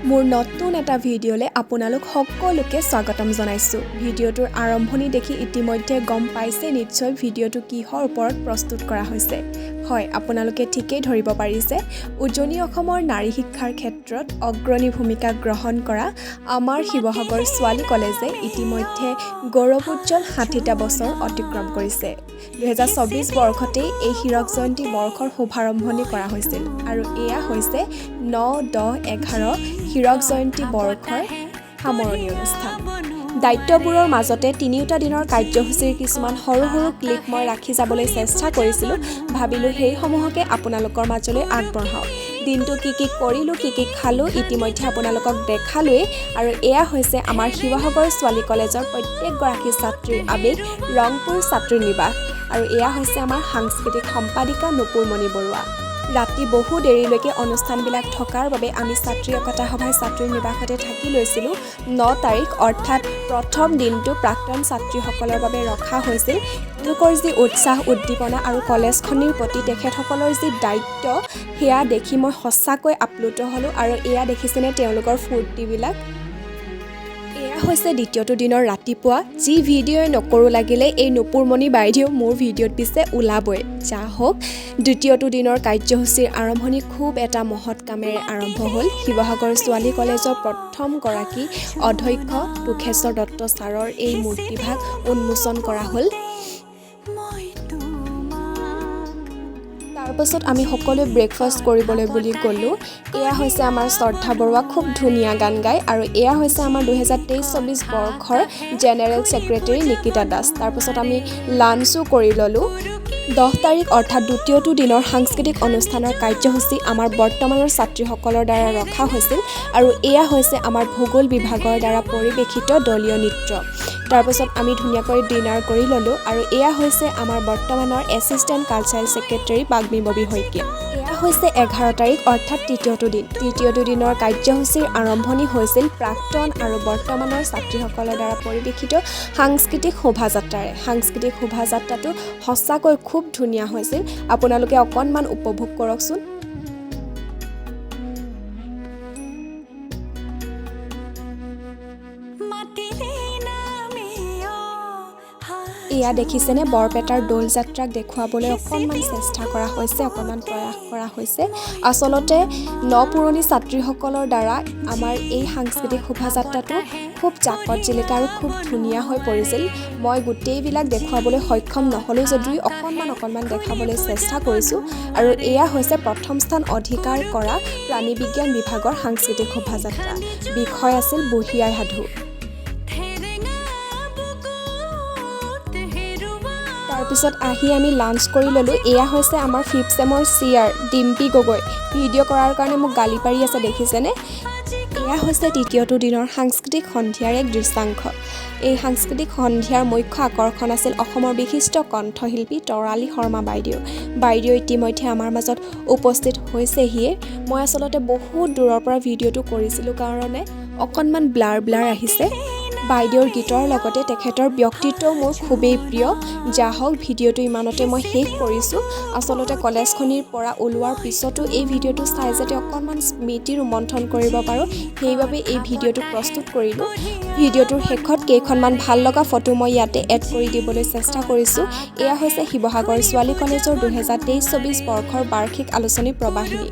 মোৰ নতুন এটা ভিডিঅ'লে আপোনালোক সকলোকে স্বাগতম জনাইছো। ভিডিঅ'টোৰ আৰম্ভণি দেখি ইতিমধ্যে গম পাইছে নিশ্চয় ভিডিঅ'টো কিহৰ ওপৰত প্ৰস্তুত কৰা হৈছে। হয়, আপোনালোকে ঠিকই ধৰিব পাৰিছে। উজনি অসমৰ নাৰী শিক্ষাৰ ক্ষেত্ৰত অগ্ৰণী ভূমিকা গ্ৰহণ কৰা আমাৰ শিৱসাগৰ ছোৱালী কলেজে ইতিমধ্যে গৌৰৱোজ্জ্বল ৬০টা বছৰ অতিক্ৰম কৰিছে। ২০২৪ বৰ্ষতেই এই হীৰক জয়ন্তী বৰ্ষৰ শুভাৰম্ভণি কৰা হৈছিল আৰু এয়া হৈছে ৯-১০-১১ হীৰক জয়ন্তী বৰ্ষৰ সামৰণি অনুষ্ঠান। দায়িত্ববোৰৰ মাজতে তিনিওটা দিনৰ কাৰ্যসূচীৰ কিছুমান সৰু সৰু ক্লিপ মই ৰাখি যাবলৈ চেষ্টা কৰিছিলোঁ। ভাবিলোঁ সেইসমূহকে আপোনালোকৰ মাজলৈ আগবঢ়াওঁ। দিনটো কি কৰিলোঁ, কি খালোঁ ইতিমধ্যে আপোনালোকক দেখালোৱেই। আৰু এয়া হৈছে আমাৰ শিৱসাগৰ ছোৱালী কলেজৰ প্ৰত্যেকগৰাকী ছাত্ৰীৰ আৱেগ, ৰংপুৰ ছাত্ৰী নিবাস। আৰু এয়া হৈছে আমাৰ সাংস্কৃতিক সম্পাদিকা নুপুৰমণি বৰুৱা। ৰাতি বহু দেৰিলৈকে অনুষ্ঠানবিলাক থকাৰ বাবে আমি ছাত্ৰী একতা সভাই ছাত্ৰীৰ নিবাসতে থাকি লৈছিলোঁ। ৯ তাৰিখ অৰ্থাৎ প্ৰথম দিনটো প্ৰাক্তন ছাত্ৰীসকলৰ বাবে ৰখা হৈছিল। তেওঁলোকৰ যি উৎসাহ উদ্দীপনা আৰু কলেজখনিৰ প্ৰতি তেখেতসকলৰ যি দায়িত্ব, সেয়া দেখি মই সঁচাকৈ আপ্লুত হ'লোঁ। আৰু এয়া দেখিছেনে তেওঁলোকৰ ফূৰ্তিবিলাক। এয়া হৈছে দ্বিতীয়টো দিনৰ ৰাতিপুৱা। যি ভিডিঅ'ই নকৰোঁ লাগিলে এই নুপুৰমণি বাইদেউ মোৰ ভিডিঅ'ত পিছে ওলাবই। যা হওক, দ্বিতীয়টো দিনৰ কাৰ্যসূচীৰ আৰম্ভণি খুব এটা মহৎ কামেৰে আৰম্ভ হ'ল। শিৱসাগৰ ছোৱালী কলেজৰ প্ৰথমগৰাকী অধ্যক্ষ তোষেশ্বৰ দত্ত ছাৰৰ এই মূৰ্তিভাগ উন্মোচন কৰা হ'ল। তাৰপাছত আমি সকলোৱে ব্ৰেকফাষ্ট কৰিবলৈ বুলি গ'লোঁ। এয়া হৈছে আমাৰ শ্ৰদ্ধা বৰুৱা, খুব ধুনীয়া গান গায়। আৰু এয়া হৈছে আমাৰ ২০২৩-২৪ বৰ্ষৰ জেনেৰেল ছেক্ৰেটেৰী নিকিতা দাস। তাৰপাছত আমি লাঞ্চো কৰি ল'লোঁ। ১০ তাৰিখ অৰ্থাৎ দ্বিতীয়টো দিনৰ সাংস্কৃতিক অনুষ্ঠানৰ কাৰ্যসূচী আমাৰ বৰ্তমানৰ ছাত্ৰীসকলৰ দ্বাৰা ৰখা হৈছিল। আৰু এয়া হৈছে আমাৰ ভূগোল বিভাগৰ দ্বাৰা পৰিৱেশিত দলীয় নৃত্য। তাৰপাছত আমি ধুনীয়াকৈ ডিনাৰ কৰি ল'লোঁ। আৰু এয়া হৈছে আমাৰ বৰ্তমানৰ assistant cultural secretary Bagmi Bobby Saikia. এয়া হৈছে ১১ তাৰিখ অৰ্থাৎ তৃতীয়টো দিন। তৃতীয়টো দিনৰ কাৰ্যসূচীৰ আৰম্ভণি হৈছিল প্ৰাক্তন আৰু বৰ্তমানৰ ছাত্ৰীসকলৰ দ্বাৰা পৰিৱেশিত সাংস্কৃতিক শোভাযাত্ৰাৰে। সাংস্কৃতিক শোভাযাত্ৰাটো সঁচাকৈ খুব ধুনীয়া হৈছিল। আপোনালোকে অকণমান উপভোগ কৰকচোন। এয়া দেখিছেনে, বৰপেটাৰ দৌল যাত্ৰাক দেখুৱাবলৈ অকণমান চেষ্টা কৰা হৈছে, অকণমান প্ৰয়াস কৰা হৈছে। আচলতে নপুৰণি ছাত্ৰীসকলৰ দ্বাৰা আমাৰ এই সাংস্কৃতিক শোভাযাত্ৰাটো খুব জাকত জিলিকা আৰু খুব ধুনীয়া হৈ পৰিছিল। মই গোটেইবিলাক দেখুৱাবলৈ সক্ষম নহ'লোঁ যদিও অকণমান দেখাবলৈ চেষ্টা কৰিছোঁ। আৰু এয়া হৈছে প্ৰথম স্থান অধিকাৰ কৰা প্ৰাণী বিজ্ঞান বিভাগৰ সাংস্কৃতিক শোভাযাত্ৰা। বিষয় আছিল বুঢ়ী আই সাধু। তাৰপিছত আহি আমি লাঞ্চ কৰি ল'লোঁ। এয়া হৈছে আমাৰ 5th চেমৰ চিআৰ ডিম্পী গগৈ। ভিডিঅ' কৰাৰ কাৰণে মোক গালি পাৰি আছে, দেখিছেনে। এয়া হৈছে তৃতীয়টো দিনৰ সাংস্কৃতিক সন্ধিয়াৰ এক দৃশ্যাংশ। এই সাংস্কৃতিক সন্ধিয়াৰ মুখ্য আকৰ্ষণ আছিল অসমৰ বিশিষ্ট কণ্ঠশিল্পী তৰালী শৰ্মা বাইদেউ। বাইদেউ ইতিমধ্যে আমাৰ মাজত উপস্থিত হৈছেহিয়ে। মই আচলতে বহুত দূৰৰ পৰা ভিডিঅ'টো কৰিছিলোঁ কাৰণে অকণমান ব্লাৰ আহিছে। বাইদেউৰ গীতৰ লগতে তেখেতৰ ব্যক্তিত্বও মোৰ খুবেই প্ৰিয়। যা হওক, ভিডিঅ'টো ইমানতে মই শেষ কৰিছোঁ। আচলতে কলেজখনিৰ পৰা ওলোৱাৰ পিছতো এই ভিডিঅ'টো চাই যাতে অকণমান স্মৃতি ৰোমন্থন কৰিব পাৰোঁ, সেইবাবে এই ভিডিঅ'টো প্ৰস্তুত কৰিলোঁ। ভিডিঅ'টোৰ শেষত কেইখনমান ভাল লগা ফটো মই ইয়াতে এড কৰি দিবলৈ চেষ্টা কৰিছোঁ। এয়া হৈছে শিৱসাগৰ ছোৱালী কলেজৰ ২০২৩-২৪ বৰ্ষৰ বাৰ্ষিক আলোচনী প্ৰবাহিনী।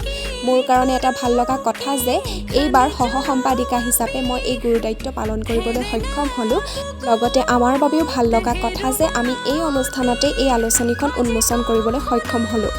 মোৰ কাৰণে এটা ভাল লগা কথা যে এইবাৰ সহ সম্পাদিকা হিচাপে মই এই গুৰুদায়িত্ব পালন কৰিবলৈ সক্ষম হ'লোঁ। লগতে আমাৰ বাবেও ভাল লগা কথা যে আমি এই অনুষ্ঠানতে এই আলোচনীখন উন্মোচন কৰিবলৈ সক্ষম হ'লোঁ।